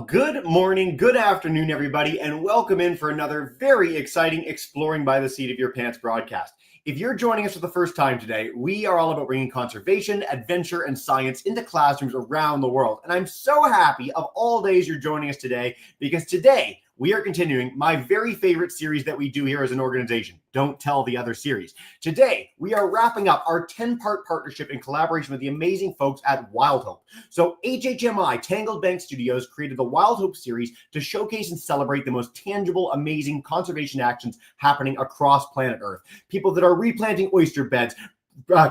Good morning, good afternoon, everybody, and welcome in for another very exciting Exploring by the Seat of Your Pants broadcast. If you're joining us for the first time today, we are all about bringing conservation, adventure, and science into classrooms around the world. And I'm so happy of all days you're joining us today, because today we are continuing my very favorite series that we do here as an organization, Don't Tell the Other series. Today, we are wrapping up our 10-part partnership in collaboration with the amazing folks at Wild Hope. So HHMI Tangled Bank Studios created the Wild Hope series to showcase and celebrate the most tangible, amazing conservation actions happening across planet Earth. People that are replanting oyster beds,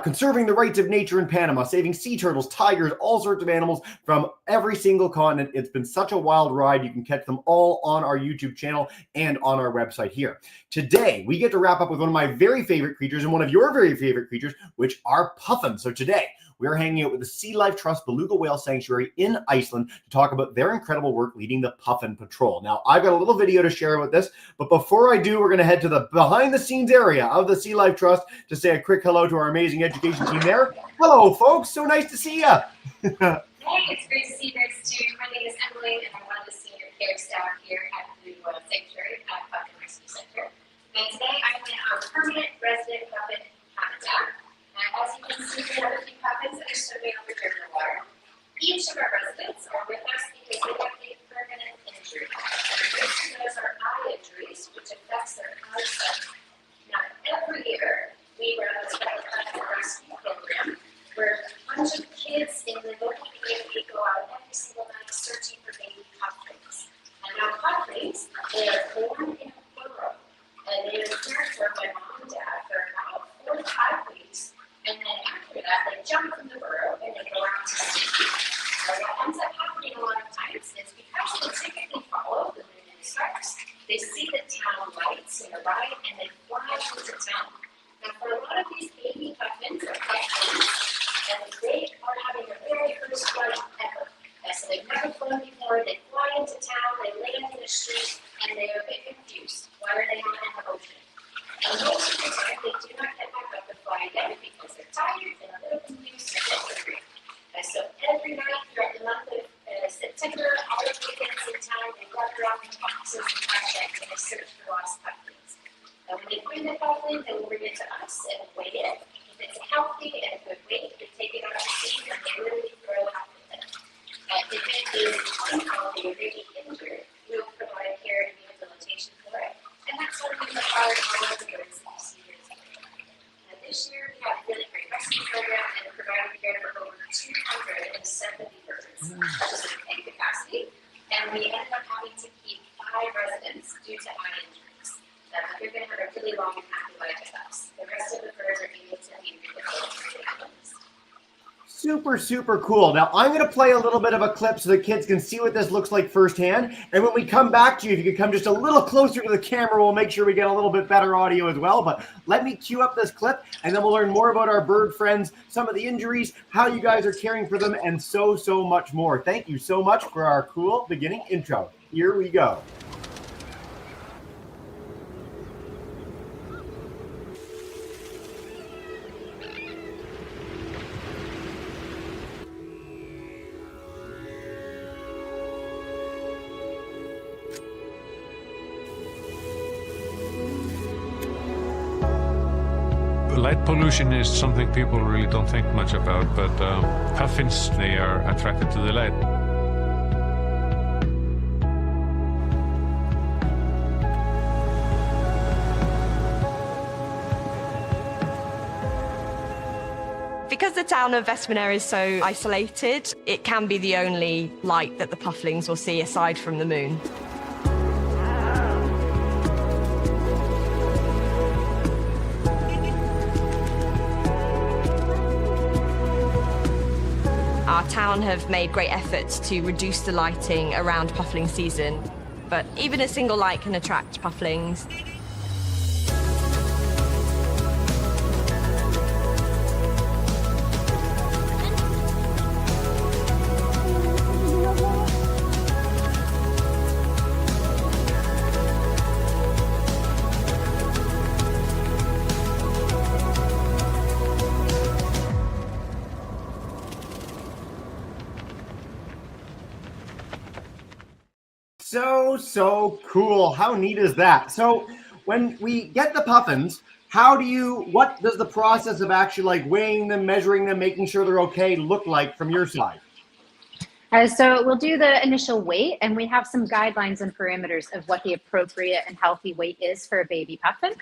conserving the rights of nature in Panama, saving sea turtles, tigers, all sorts of animals from every single continent. It's been such a wild ride. You can catch them all on our YouTube channel and on our website here. Today, we get to wrap up with one of my very favorite creatures and one of your very favorite creatures, which are puffins. So today, we're hanging out with the Sea Life Trust Beluga Whale Sanctuary in Iceland to talk about their incredible work leading the Puffin Patrol. Now, I've got a little video to share with this, but before I do, we're going to head to the behind-the-scenes area of the Sea Life Trust to say a quick hello to our amazing education team there. Hello, folks. So nice to see you. Hey, it's great to see you guys too. My name is Emily, and I'm one of the senior care staff here at the Beluga Whale Sanctuary at Puffin Rescue Centre. And today I'm in our permanent resident puffin habitat. As you can see, we have a few puffins that are swimming over here in the water. Each of our residents are with us because they have a permanent injury. And most of those are eye injuries, which affects their eyesight. Now, every year, we run this Puffin Rescue program where a bunch of kids in the local community go out every single night searching for baby puffins. And now puffins, they are born in a burrow, and they are cared for by mom and dad for about 4 to 5 weeks. And then after that, they jump from the burrow and they go out to sea. So what ends up happening a lot of times is because they typically follow the moon and stars, they see the town lights in the right and they fly into town. Now for a lot of these baby puffins or puffins, and they are having their very first flight ever. So they've never flown before, they fly into town, they land in the street, and they are a bit confused. Why are they not in the ocean? And most of the time, they do not get back up and fly again because they're tired and a little confused and hungry. So every night throughout the month of September, all the weekends in town, they gather up in boxes and projects and they search for lost puffins. And when they find the puffin, they will bring it to us and weigh it. If it's healthy and a good weight, we take it out to sea and they literally grow up with it. If it is unhealthy or really injured, we will provide care and rehabilitation for it. And that's something that our birds that you see here today. Now this year we have a really great rescue program and providing care for over 270 birds, which is a big capacity. And we ended up having to keep 5 residents due to eye injuries. They're going to have a really long and happy life with us. The rest of the birds are able to be rehabilitated. Super, super cool. Now, I'm going to play a little bit of a clip so the kids can see what this looks like firsthand. And when we come back to you, if you could come just a little closer to the camera, we'll make sure we get a little bit better audio as well. But let me cue up this clip, and then we'll learn more about our bird friends, some of the injuries, how you guys are caring for them, and so, so much more. Thank you so much for our cool beginning intro. Here we go. Light pollution is something people really don't think much about, but puffins, they are attracted to the light. Because the town of Vestmannaeyjar is so isolated, it can be the only light that the pufflings will see aside from the moon. Our town have made great efforts to reduce the lighting around puffling season, but even a single light can attract pufflings. so cool. How neat is that? So when we get the puffins, what does the process of actually like weighing them, measuring them, making sure they're okay look like from your side? So we'll do the initial weight, and we have some guidelines and parameters of what the appropriate and healthy weight is for a baby puffin.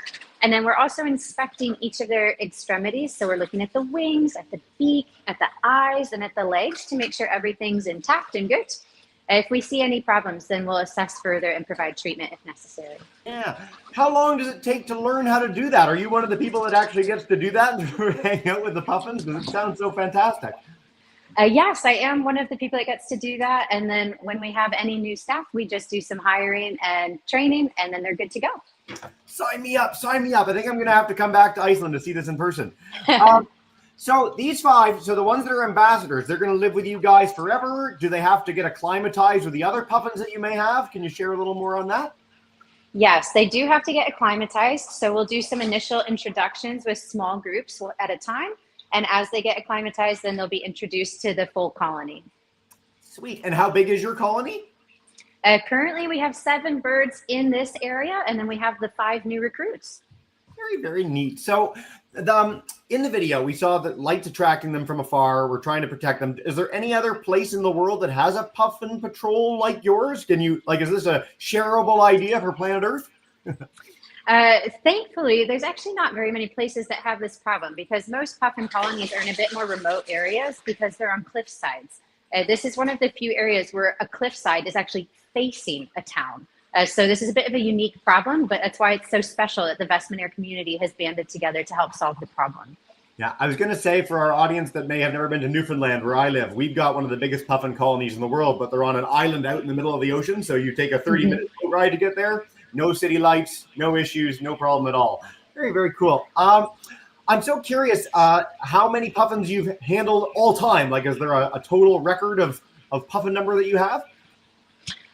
And then we're also inspecting each of their extremities. So we're looking at the wings, at the beak, at the eyes, and at the legs to make sure everything's intact and good. If we see any problems, then we'll assess further and provide treatment if necessary. Yeah. How long does it take to learn how to do that? Are you one of the people that actually gets to do that and hang out with the puffins? Because it sounds so fantastic. Yes, I am one of the people that gets to do that. And then when we have any new staff, we just do some hiring and training, and then they're good to go. Sign me up. Sign me up. I think I'm going to have to come back to Iceland to see this in person. So these 5, so the ones that are ambassadors, they're going to live with you guys forever. Do they have to get acclimatized with the other puffins that you may have? Can you share a little more on that? Yes, they do have to get acclimatized. So we'll do some initial introductions with small groups at a time. And as they get acclimatized, then they'll be introduced to the full colony. Sweet. And how big is your colony? Currently, we have 7 birds in this area, and then we have the 5 new recruits. Very, very neat. So in the video, we saw that lights attracting them from afar. We're trying to protect them. Is there any other place in the world that has a Puffin Patrol like yours? Is this a shareable idea for planet Earth? Thankfully, there's actually not very many places that have this problem because most puffin colonies are in a bit more remote areas because they're on cliff sides. This is one of the few areas where a cliffside is actually facing a town. So this is a bit of a unique problem, but that's why it's so special that the Vestmannaeyjar community has banded together to help solve the problem. Yeah, I was going to say for our audience that may have never been to Newfoundland, where I live, we've got one of the biggest puffin colonies in the world, but they're on an island out in the middle of the ocean. So you take a 30-minute boat ride to get there. No city lights, no issues, no problem at all. Very, very cool. I'm so curious how many puffins you've handled all time. Like, is there a total record of puffin number that you have?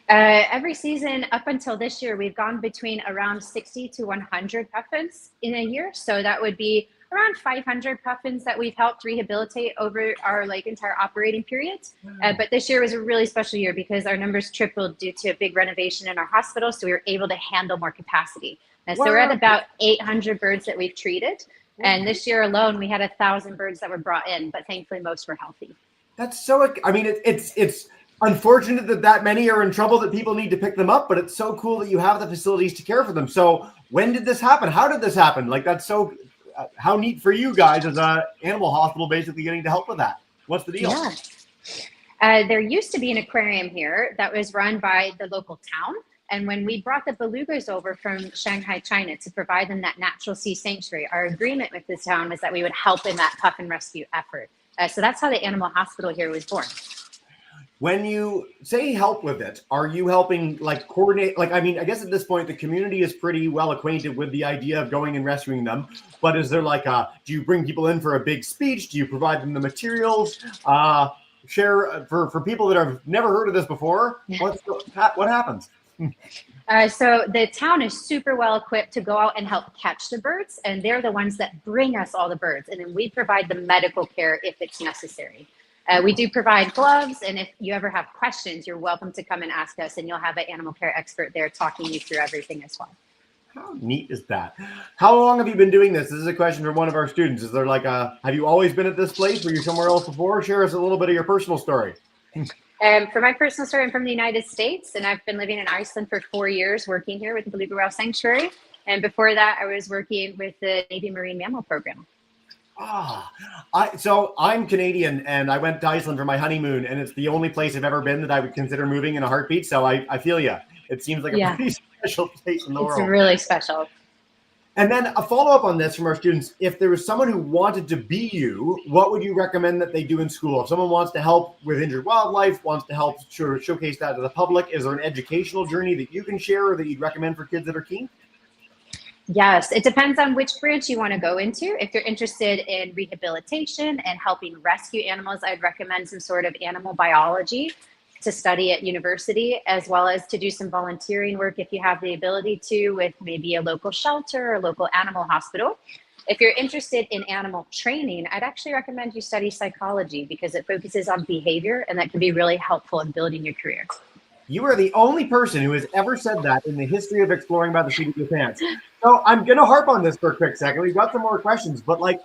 Every season up until this year, we've gone between around 60 to 100 puffins in a year. So that would be around 500 puffins that we've helped rehabilitate over our entire operating period. But this year was a really special year because our numbers tripled due to a big renovation in our hospital. So we were able to handle more capacity. So we're at about 800 birds that we've treated. And this year alone, we had 1,000 birds that were brought in, but thankfully most were healthy. That's so, I mean, it's unfortunate that many are in trouble that people need to pick them up, but it's so cool that you have the facilities to care for them. So when did this happen? How did this happen? Like, that's so, how neat for you guys as an animal hospital basically getting to help with that. What's the deal? Yeah. There used to be an aquarium here that was run by the local town. And when we brought the belugas over from Shanghai, China to provide them that natural sea sanctuary, our agreement with the town was that we would help in that puffin rescue effort. So that's how the animal hospital here was born. When you say help with it, are you helping coordinate? I mean, I guess at this point, the community is pretty well acquainted with the idea of going and rescuing them. But is there do you bring people in for a big speech? Do you provide them the materials? Share for people that have never heard of this before, what happens? So the town is super well equipped to go out and help catch the birds. And they're the ones that bring us all the birds. And then we provide the medical care if it's necessary. We do provide gloves, and if you ever have questions, you're welcome to come and ask us, and you'll have an animal care expert there talking you through everything as well. How neat is that? How long have you been doing this? This is a question from one of our students. Is there have you always been at this place? Were you somewhere else before? Share us a little bit of your personal story. For my personal story, I'm from the United States, and I've been living in Iceland for 4 years, working here with the Beluga Whale Sanctuary. And before that, I was working with the Navy Marine Mammal Program. So I'm Canadian, and I went to Iceland for my honeymoon, and it's the only place I've ever been that I would consider moving in a heartbeat. So I feel you. It seems like a pretty special place in the world. It's really special. And then a follow-up on this from our students. If there was someone who wanted to be you, what would you recommend that they do in school? If someone wants to help with injured wildlife, wants to help showcase that to the public, is there an educational journey that you can share or that you'd recommend for kids that are keen? Yes, it depends on which branch you want to go into. If you're interested in rehabilitation and helping rescue animals, I'd recommend some sort of animal biology to study at university, as well as to do some volunteering work if you have the ability to with maybe a local shelter or local animal hospital. If you're interested in animal training, I'd actually recommend you study psychology because it focuses on behavior, and that can be really helpful in building your career. You are the only person who has ever said that in the history of exploring by the seat of your pants. So I'm going to harp on this for a quick second. We've got some more questions, but like,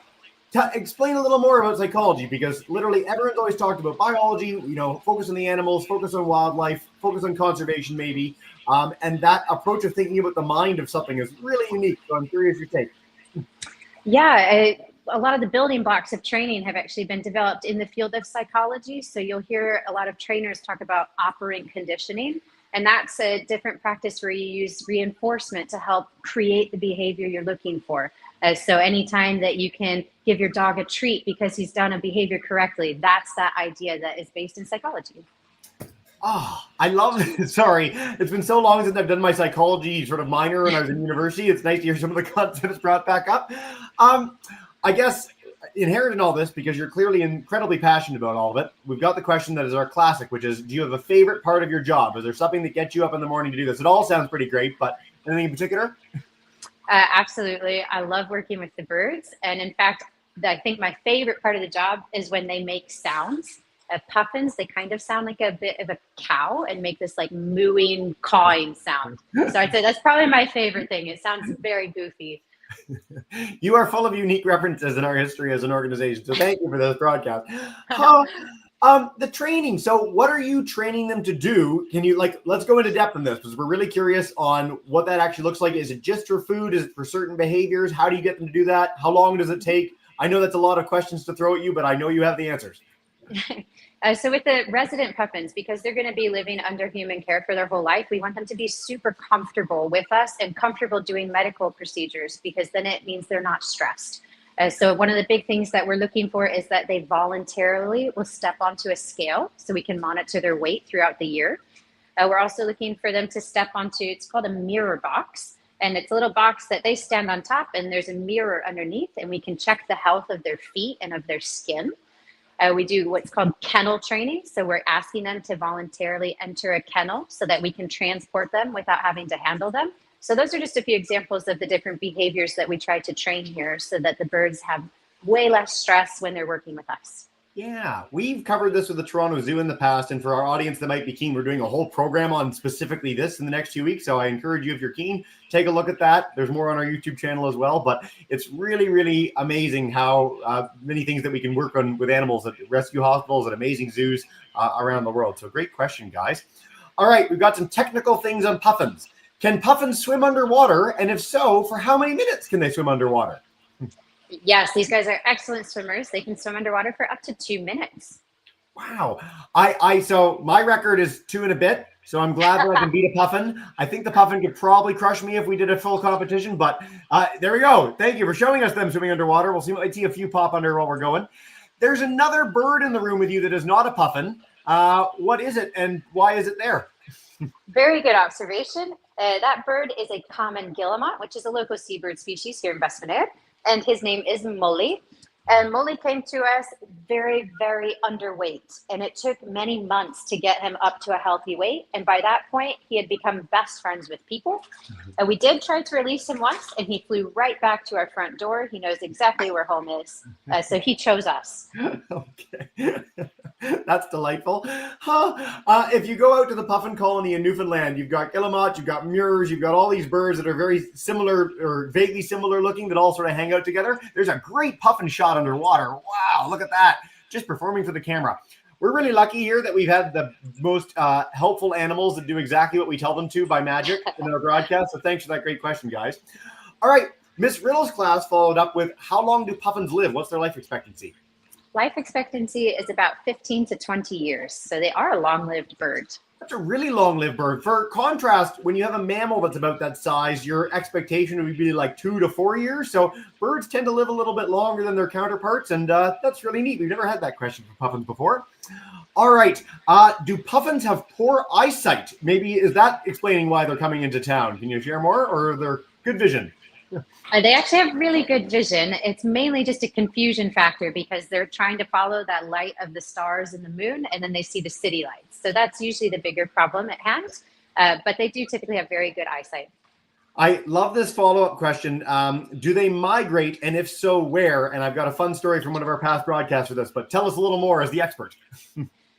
explain a little more about psychology, because literally everyone's always talked about biology, you know, focus on the animals, focus on wildlife, focus on conservation maybe. And that approach of thinking about the mind of something is really unique. So I'm curious your take. Yeah, a lot of the building blocks of training have actually been developed in the field of psychology. So you'll hear a lot of trainers talk about operant conditioning, and that's a different practice where you use reinforcement to help create the behavior you're looking for. So anytime that you can give your dog a treat because he's done a behavior correctly, that's that idea that is based in psychology. Oh, I love it. Sorry. It's been so long since I've done my psychology sort of minor when I was in university. It's nice to hear some of the concepts brought back up. I guess inherent in all this, because you're clearly incredibly passionate about all of it, we've got the question that is our classic, which is, do you have a favorite part of your job? Is there something that gets you up in the morning to do this? It all sounds pretty great, but anything in particular? Absolutely. I love working with the birds. And in fact, I think my favorite part of the job is when they make sounds. Puffins, they kind of sound like a bit of a cow and make this like mooing, cawing sound. So I'd say that's probably my favorite thing. It sounds very goofy. You are full of unique references in our history as an organization. So thank you for this broadcast. The training. So what are you training them to do? Can you let's go into depth on this, because we're really curious on what that actually looks like. Is it just for food? Is it for certain behaviors? How do you get them to do that? How long does it take? I know that's a lot of questions to throw at you, but I know you have the answers. So with the resident puffins, because they're going to be living under human care for their whole life, we want them to be super comfortable with us and comfortable doing medical procedures, because then it means they're not stressed. So one of the big things that we're looking for is that they voluntarily will step onto a scale so we can monitor their weight throughout the year. We're also looking for them to step onto, it's called a mirror box. And it's a little box that they stand on top, and there's a mirror underneath, and we can check the health of their feet and of their skin. We do what's called kennel training. So we're asking them to voluntarily enter a kennel so that we can transport them without having to handle them. So those are just a few examples of the different behaviors that we try to train here so that the birds have way less stress when they're working with us. Yeah, we've covered this with the Toronto Zoo in the past. And for our audience that might be keen, we're doing a whole program on specifically this in the next few weeks. So I encourage you, if you're keen, take a look at that. There's more on our YouTube channel as well. But it's really, really amazing how many things that we can work on with animals at rescue hospitals and amazing zoos around the world. So great question, guys. All right, we've got some technical things on puffins. Can puffins swim underwater? And if so, for how many minutes can they swim underwater? Yes, these guys are excellent swimmers. They can swim underwater for up to 2 minutes. Wow. So my record is 2 and a bit. So I'm glad that I can beat a puffin. I think the puffin could probably crush me if we did a full competition, but there we go. Thank you for showing us them swimming underwater. We'll see a few pop under while we're going. There's another bird in the room with you that is not a puffin. What is it and why is it there? Very good observation. That bird is a common guillemot, which is a local seabird species here in Vestmannaeyjar. And his name is Molly. And Molly came to us very, very underweight. And it took many months to get him up to a healthy weight. And by that point, he had become best friends with people. And we did try to release him once, and he flew right back to our front door. He knows exactly where home is. So he chose us. Okay. That's delightful. If you go out to the puffin colony in Newfoundland, you've got guillemots, you've got murres, you've got all these birds that are very similar or vaguely similar looking that all sort of hang out together. There's a great puffin shot underwater. Wow, look at that. Just performing for the camera. We're really lucky here that we've had the most helpful animals that do exactly what we tell them to by magic in our broadcast. So thanks for that great question, guys. All right, Miss Riddle's class followed up with, how long do puffins live? What's their life expectancy? Life expectancy is about 15 to 20 years. So they are a long-lived bird. That's a really long-lived bird. For contrast, when you have a mammal that's about that size, your expectation would be like 2 to 4 years. So birds tend to live a little bit longer than their counterparts, and that's really neat. We've never had that question for puffins before. All right. Do puffins have poor eyesight? Maybe is that explaining why they're coming into town? Can you share more, or they're good vision? They actually have really good vision. It's mainly just a confusion factor because they're trying to follow that light of the stars and the moon, and then they see the city lights. So that's usually the bigger problem at hand. But they do typically have very good eyesight. I love this follow-up question. Do they migrate, and if so, where? And I've got a fun story from one of our past broadcasts with us, but tell us a little more as the expert.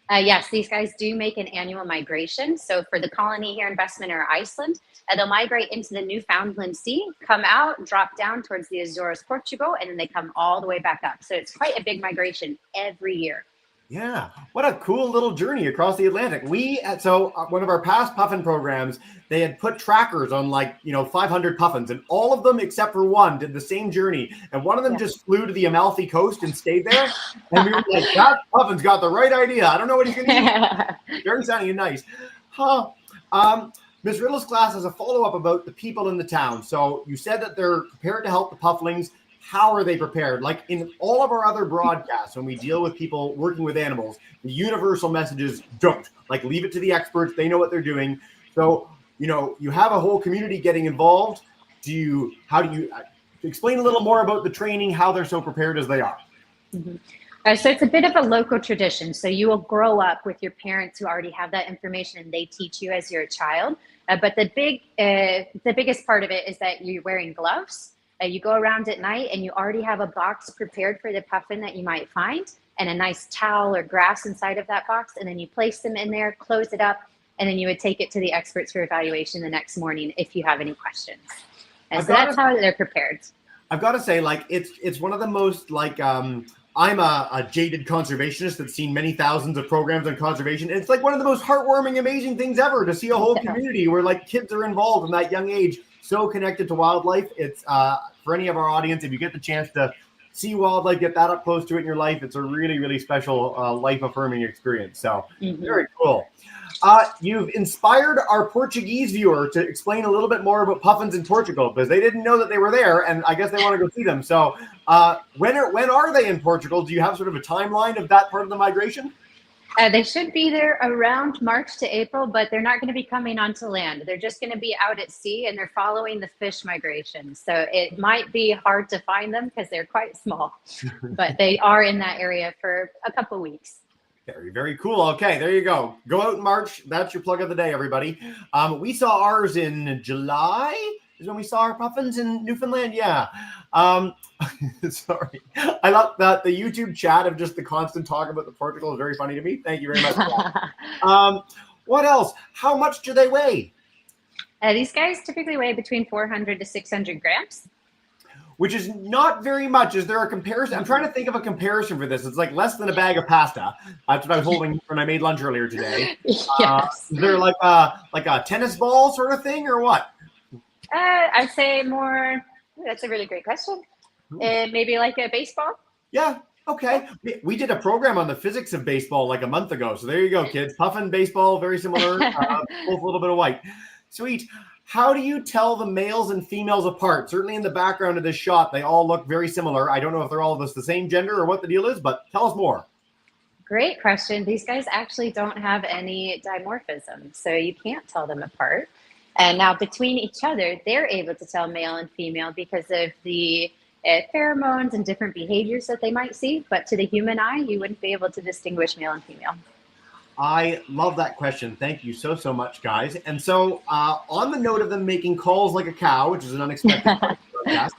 Yes, these guys do make an annual migration. So for the colony here in Vestmannaeyjar, Iceland, they'll migrate into the Newfoundland Sea, come out, drop down towards the Azores, Portugal, and then they come all the way back up. So it's quite a big migration every year. Yeah, what a cool little journey across the Atlantic. One of our past Puffin programs, they had put trackers on 500 Puffins, and all of them except for one did the same journey. And one of them just flew to the Amalfi Coast and stayed there. And we were like, that Puffin's got the right idea. I don't know what he's going to do. Very sounding and nice. Huh. Ms. Riddle's class has a follow-up about the people in the town. So you said that they're prepared to help the Pufflings. How are they prepared? Like in all of our other broadcasts, when we deal with people working with animals, the universal message is don't. Like, leave it to the experts. They know what they're doing. So, you have a whole community getting involved. How do you explain a little more about the training, how they're so prepared as they are? Mm-hmm. So it's a bit of a local tradition. So you will grow up with your parents who already have that information and they teach you as you're a child. But the biggest part of it is that you're wearing gloves. You go around at night and you already have a box prepared for the puffin that you might find and a nice towel or grass inside of that box. And then you place them in there, close it up, and then you would take it to the experts for evaluation the next morning if you have any questions. And so that's how they're prepared. I've got to say, it's one of the most I'm a jaded conservationist that's seen many thousands of programs on conservation. It's like one of the most heartwarming, amazing things ever to see a whole community where kids are involved in that young age, so connected to wildlife. It's for any of our audience, if you get the chance to see wildlife, get that up close to it in your life, it's a really, really special life affirming experience. So very cool. You've inspired our Portuguese viewer to explain a little bit more about puffins in Portugal because they didn't know that they were there, and I guess they want to go see them. So when are they in Portugal? Do you have sort of a timeline of that part of the migration? They should be there around March to April, but they're not going to be coming onto land. They're just going to be out at sea, and they're following the fish migration. So it might be hard to find them because they're quite small, but they are in that area for a couple weeks. Very, very cool. Okay, there you go. Go out in March. That's your plug of the day, everybody. We saw ours in July is when we saw our puffins in Newfoundland. Yeah. Sorry. I love that the YouTube chat of just the constant talk about the Portugal is very funny to me. Thank you very much. What else? How much do they weigh? These guys typically weigh between 400 to 600 grams. Which is not very much. Is there a comparison? I'm trying to think of a comparison for this. It's like less than a bag of pasta. That's what I was holding when I made lunch earlier today. Yes. Is there like a tennis ball sort of thing or what? I'd say more. That's a really great question. Maybe like a baseball. Yeah. Okay. We did a program on the physics of baseball like a month ago. So there you go, kids. Puffin, baseball, very similar. Both a little bit of white. Sweet. How do you tell the males and females apart? Certainly in the background of this shot, they all look very similar. I don't know if they're all of us the same gender or what the deal is, but tell us more. Great question. These guys actually don't have any dimorphism, so you can't tell them apart. And now between each other, they're able to tell male and female because of the pheromones and different behaviors that they might see. But to the human eye, you wouldn't be able to distinguish male and female. I love that question. Thank you so, so much, guys. And so on the note of them making calls like a cow, which is an unexpected part of the broadcast,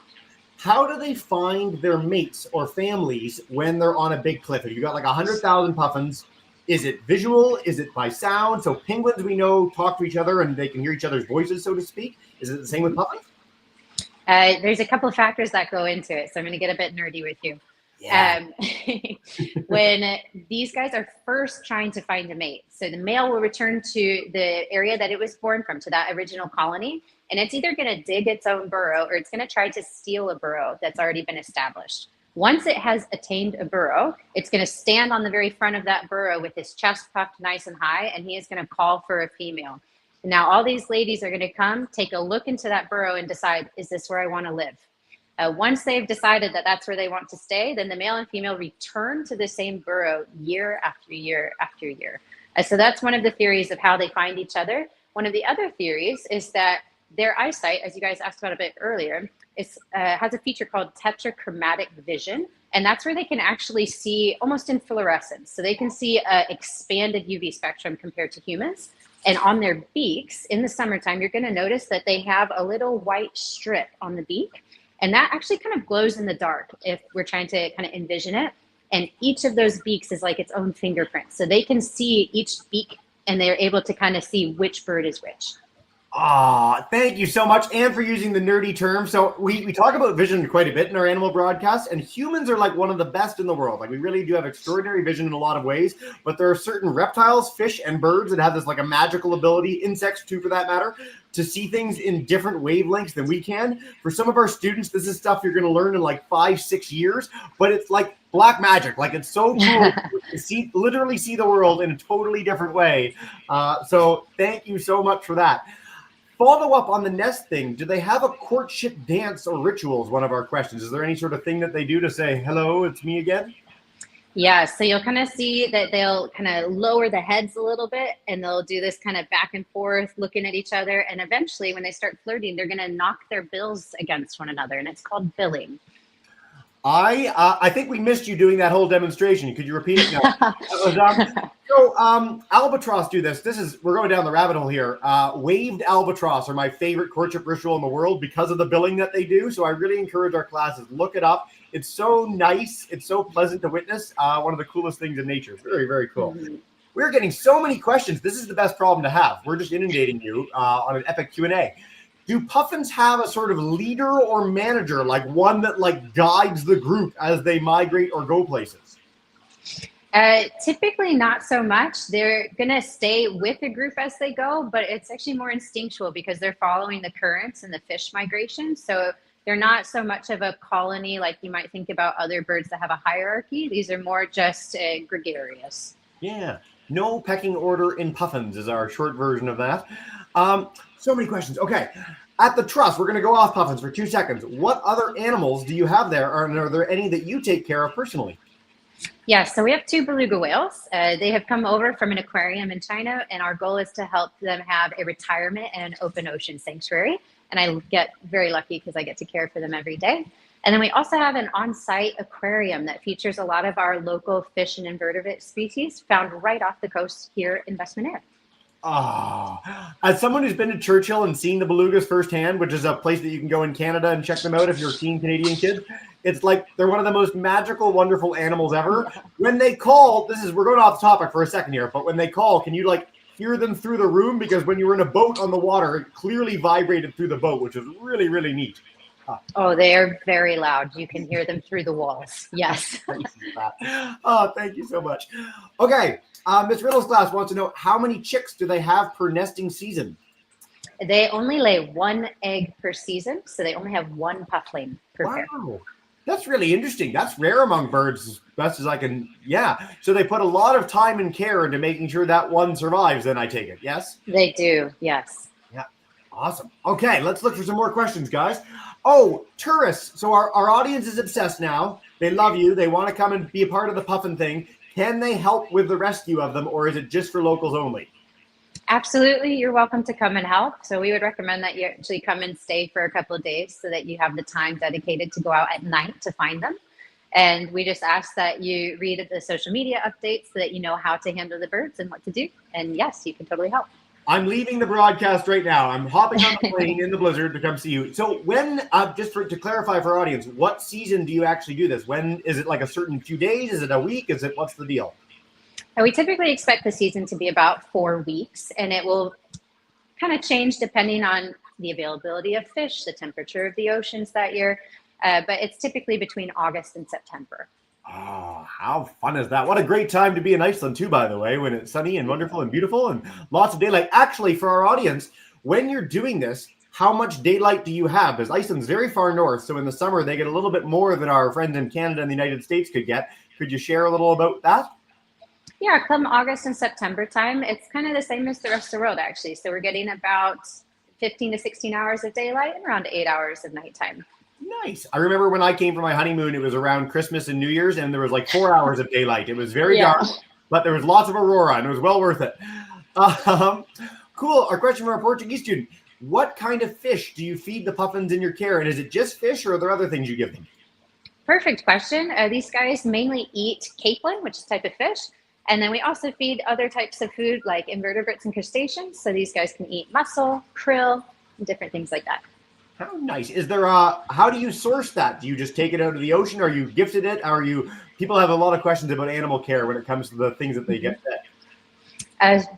how do they find their mates or families when they're on a big cliff? If you got like 100,000 puffins, is it visual? Is it by sound? So penguins, we know, talk to each other and they can hear each other's voices, so to speak. Is it the same with puffins? There's a couple of factors that go into it. So I'm going to get a bit nerdy with you. Yeah. When these guys are first trying to find a mate, so the male will return to the area that it was born from, to that original colony, and it's either going to dig its own burrow or it's going to try to steal a burrow that's already been established. Once it has attained a burrow, it's going to stand on the very front of that burrow with his chest puffed nice and high, and he is going to call for a female. And now all these ladies are going to come, take a look into that burrow and decide, is this where I want to live? Once they've decided that that's where they want to stay, then the male and female return to the same burrow year after year after year. So that's one of the theories of how they find each other. One of the other theories is that their eyesight, as you guys asked about a bit earlier, has a feature called tetrachromatic vision. And that's where they can actually see almost in fluorescence. So they can see an expanded UV spectrum compared to humans. And on their beaks in the summertime, you're going to notice that they have a little white strip on the beak. And that actually kind of glows in the dark if we're trying to kind of envision it. And each of those beaks is like its own fingerprint. So they can see each beak and they're able to kind of see which bird is which. Thank you so much, and for using the nerdy term. So we talk about vision quite a bit in our animal broadcasts, and humans are like one of the best in the world. Like we really do have extraordinary vision in a lot of ways, but there are certain reptiles, fish, and birds that have this like a magical ability, insects too for that matter, to see things in different wavelengths than we can. For some of our students, this is stuff you're going to learn in like 5-6 years, but it's like black magic. Like it's so cool to literally see the world in a totally different way. So thank you so much for that. Follow up on the nest thing. Do they have a courtship dance or rituals? One of our questions. Is there any sort of thing that they do to say, hello, it's me again? Yeah, so you'll kind of see that they'll kind of lower the heads a little bit and they'll do this kind of back and forth looking at each other. And eventually when they start flirting, they're going to knock their bills against one another. And it's called billing. I think we missed you doing that whole demonstration. Could you repeat it now? Albatross do this. We're going down the rabbit hole here. Waved albatross are my favorite courtship ritual in the world because of the billing that they do. So I really encourage our classes, look it up. It's so nice. It's so pleasant to witness. One of the coolest things in nature. Very, very cool. Mm-hmm. We're getting so many questions. This is the best problem to have. We're just inundating you on an epic Q&A. Do puffins have a sort of leader or manager, like one that like guides the group as they migrate or go places? Typically not so much. They're going to stay with the group as they go, but it's actually more instinctual because they're following the currents and the fish migration. So they're not so much of a colony like you might think about other birds that have a hierarchy. These are more just gregarious. Yeah. No pecking order in puffins is our short version of that. So many questions. Okay. At the trust, we're going to go off puffins for 2 seconds. What other animals do you have there? And are there any that you take care of personally? Yeah, so we have 2 beluga whales. They have come over from an aquarium in China, and our goal is to help them have a retirement and an open ocean sanctuary. And I get very lucky because I get to care for them every day. And then we also have an on-site aquarium that features a lot of our local fish and invertebrate species found right off the coast here in Vestmannaeyjar. As someone who's been to Churchill and seen the belugas firsthand, which is a place that you can go in Canada and check them out if you're a keen Canadian kid, it's like they're one of the most magical, wonderful animals ever. When they call, we're going off the topic for a second here, but when they call, can you like hear them through the room? Because when you were in a boat on the water, it clearly vibrated through the boat, which is really, really neat. Oh, they are very loud. You can hear them through the walls. Yes. Thank you so much. Okay. Ms. Riddle's class wants to know, how many chicks do they have per nesting season? They only lay 1 egg per season, so they only have 1 puffling per pair. Wow. That's really interesting. That's rare among birds, as best as I can. Yeah. So they put a lot of time and care into making sure that one survives, then I take it. Yes? They do. Yes. Yeah. Awesome. Okay. Let's look for some more questions, guys. Oh, tourists. So our audience is obsessed now. They love you. They want to come and be a part of the puffin thing. Can they help with the rescue of them, or is it just for locals only? Absolutely. You're welcome to come and help. So we would recommend that you actually come and stay for a couple of days so that you have the time dedicated to go out at night to find them. And we just ask that you read the social media updates so that you know how to handle the birds and what to do. And yes, you can totally help. I'm leaving the broadcast right now. I'm hopping on the plane in the blizzard to come see you. So when, to clarify for our audience, what season do you actually do this? When is it like a certain few days? Is it a week? What's the deal? We typically expect the season to be about 4 weeks, and it will kind of change depending on the availability of fish, the temperature of the oceans that year. But it's typically between August and September. Oh, how fun is that? What a great time to be in Iceland too, by the way, when it's sunny and wonderful and beautiful and lots of daylight. Actually, for our audience, when you're doing this, how much daylight do you have? Because Iceland's very far north, so in the summer they get a little bit more than our friends in Canada and the United States could get. Could you share a little about that? Yeah, come August and September time, it's kind of the same as the rest of the world, actually. So we're getting about 15 to 16 hours of daylight and around 8 hours of nighttime. Nice. I remember when I came for my honeymoon, it was around Christmas and New Year's, and there was like 4 hours of daylight. It was very dark, but there was lots of aurora, and it was well worth it. Cool. Our question from our Portuguese student. What kind of fish do you feed the puffins in your care? And is it just fish, or are there other things you give them? Perfect question. These guys mainly eat capelin, which is a type of fish. And then we also feed other types of food like invertebrates and crustaceans. So these guys can eat mussel, krill, and different things like that. How nice. Is there how do you source that? Do you just take it out of the ocean? Are you gifted it? Are you, people have a lot of questions about animal care when it comes to the things that they get fed.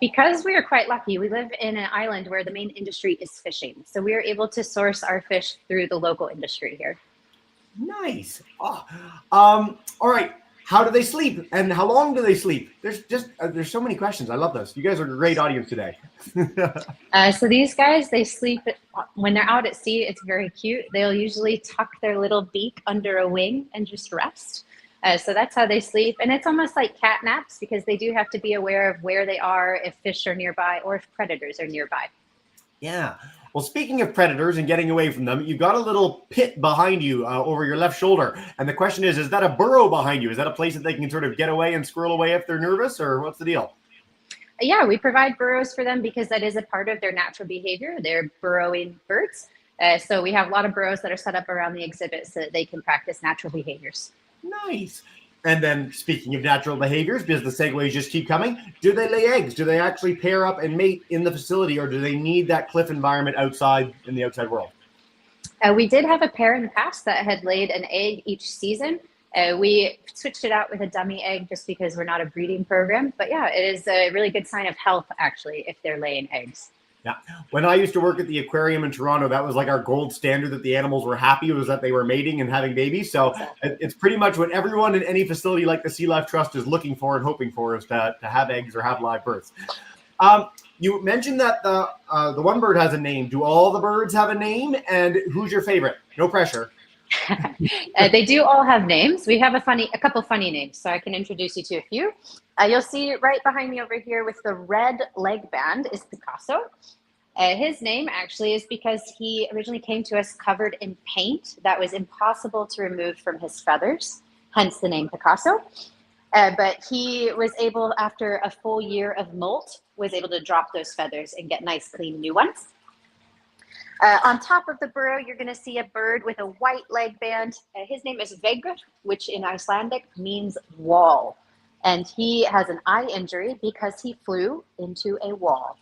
Because we are quite lucky, we live in an island where the main industry is fishing. So we are able to source our fish through the local industry here. Nice. All right. How do they sleep and how long do they sleep? There's so many questions. I love this. You guys are a great audience today. So these guys, they sleep when they're out at sea. It's very cute. They'll usually tuck their little beak under a wing and just rest. So that's how they sleep. And it's almost like cat naps because they do have to be aware of where they are, if fish are nearby or if predators are nearby. Yeah. Well, speaking of predators and getting away from them, you've got a little pit behind you over your left shoulder. And the question is that a burrow behind you? Is that a place that they can sort of get away and squirrel away if they're nervous, or what's the deal? Yeah, we provide burrows for them because that is a part of their natural behavior. They're burrowing birds. So we have a lot of burrows that are set up around the exhibit so that they can practice natural behaviors. Nice. And then speaking of natural behaviors, because the segues just keep coming, do they lay eggs? Do they actually pair up and mate in the facility, or do they need that cliff environment outside in the outside world? We did have a pair in the past that had laid an egg each season. We switched it out with a dummy egg just because we're not a breeding program. But yeah, it is a really good sign of health, actually, if they're laying eggs. Yeah. When I used to work at the aquarium in Toronto, that was like our gold standard that the animals were happy, was that they were mating and having babies. So it's pretty much what everyone in any facility like the Sea Life Trust is looking for and hoping for, is to have eggs or have live births. You mentioned that the one bird has a name. Do all the birds have a name? And who's your favorite? No pressure. They do all have names. We have a couple funny names, so I can introduce you to a few. You'll see right behind me over here with the red leg band is Picasso. His name actually is because he originally came to us covered in paint that was impossible to remove from his feathers, hence the name Picasso. But he was able, after a full year of molt, was able to drop those feathers and get nice, clean new ones. On top of the burrow, you're going to see a bird with a white leg band. His name is Veggur, which in Icelandic means wall. And he has an eye injury because he flew into a wall.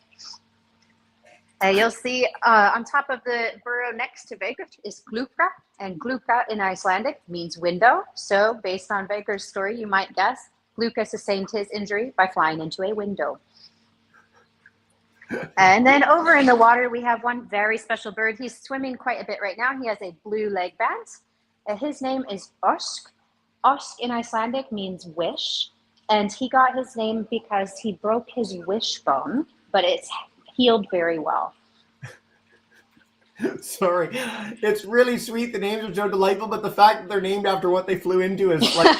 You'll see on top of the burrow next to Veggur is Glukka. And Glukka in Icelandic means window. So based on Veggur's story, you might guess Glukka sustained his injury by flying into a window. And then over in the water, we have one very special bird. He's swimming quite a bit right now. He has a blue leg band. His name is Ósk. Ósk in Icelandic means wish. And he got his name because he broke his wishbone, but it's healed very well. Sorry. It's really sweet. The names are so delightful, but the fact that they're named after what they flew into is like,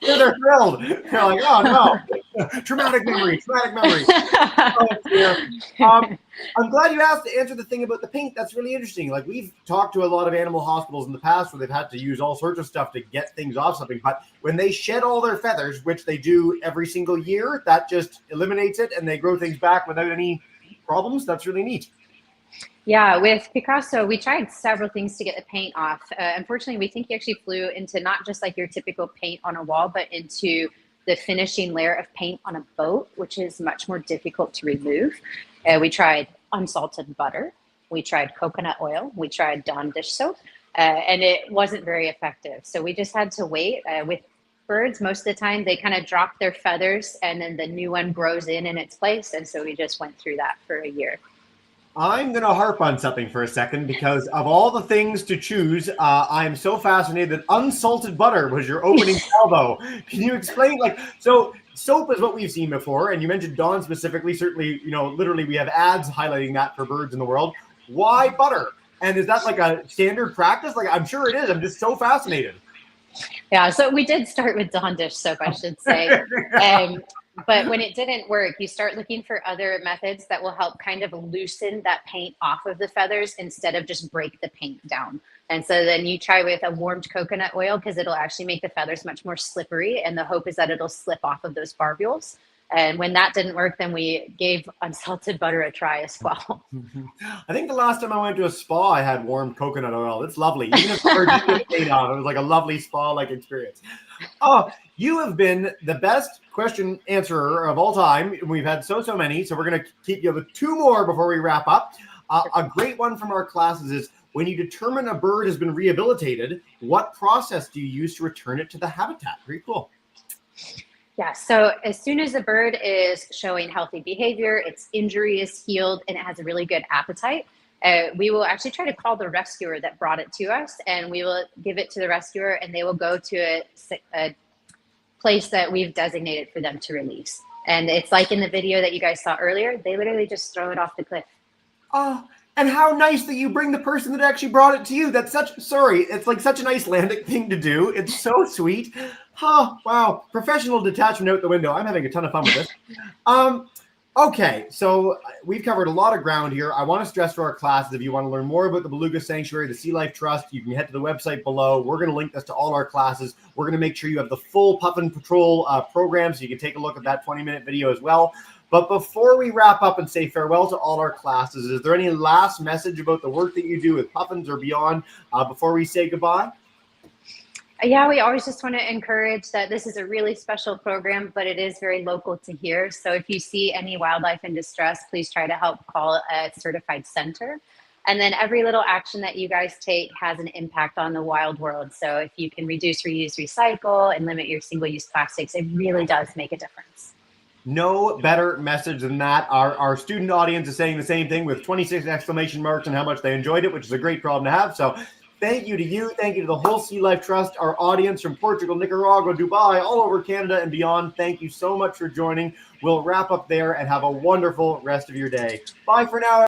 they're thrilled. They're like, oh no, traumatic memory. Oh, dear. I'm glad you asked to answer the thing about the paint. That's really interesting. Like, we've talked to a lot of animal hospitals in the past where they've had to use all sorts of stuff to get things off something. But when they shed all their feathers, which they do every single year, that just eliminates it and they grow things back without any problems. That's really neat. Yeah, with Picasso, we tried several things to get the paint off. Unfortunately, we think he actually flew into not just like your typical paint on a wall, but into the finishing layer of paint on a boat, which is much more difficult to remove. We tried unsalted butter. We tried coconut oil. We tried Dawn dish soap, and it wasn't very effective. So we just had to wait. With birds, most of the time, they kind of drop their feathers and then the new one grows in its place. And so we just went through that for a year. I'm going to harp on something for a second because of all the things to choose, I'm so fascinated that unsalted butter was your opening salvo. Can you explain? So soap is what we've seen before, and you mentioned Dawn specifically. Certainly, literally we have ads highlighting that for birds in the world. Why butter? And is that like a standard practice? Like, I'm sure it is. I'm just so fascinated. Yeah, so we did start with Dawn dish soap, I should say. But when it didn't work, you start looking for other methods that will help kind of loosen that paint off of the feathers instead of just break the paint down. And so then you try with a warmed coconut oil because it'll actually make the feathers much more slippery. And the hope is that it'll slip off of those barbules. And when that didn't work, then we gave unsalted butter a try as well. I think the last time I went to a spa, I had warmed coconut oil. It's lovely. Even if it was like a lovely spa-like experience. Oh, you have been the best question answerer of all time. We've had so many, so we're going to keep you with two more before we wrap up. A great one from our classes is, When you determine a bird has been rehabilitated, what process do you use to return it to the habitat? Pretty cool. Yeah, so as soon as a bird is showing healthy behavior, its injury is healed, and it has a really good appetite, we will actually try to call the rescuer that brought it to us, and we will give it to the rescuer, and they will go to a place that we've designated for them to release. And it's like in the video that you guys saw earlier, they literally just throw it off the cliff. Oh, and how nice that you bring the person that actually brought it to you. That's it's like such an Icelandic thing to do. It's so sweet. Oh, wow. Professional detachment out the window. I'm having a ton of fun with this. Okay, so we've covered a lot of ground here. I want to stress for our classes, if you want to learn more about the Beluga Sanctuary, the Sea Life Trust, you can head to the website below. We're going to link this to all our classes. We're going to make sure you have the full Puffin Patrol program, so you can take a look at that 20-minute video as well. But before we wrap up and say farewell to all our classes, is there any last message about the work that you do with Puffins or beyond before we say goodbye? Yeah, we always just want to encourage that this is a really special program, but it is very local to here. So if you see any wildlife in distress, please try to help call a certified center. And then every little action that you guys take has an impact on the wild world. So if you can reduce, reuse, recycle, and limit your single-use plastics, it really does make a difference. No better message than that. Our student audience is saying the same thing with 26 exclamation marks and how much they enjoyed it, which is a great problem to have. So thank you to you. Thank you to the whole Sea Life Trust, our audience from Portugal, Nicaragua, Dubai, all over Canada and beyond. Thank you so much for joining. We'll wrap up there and have a wonderful rest of your day. Bye for now.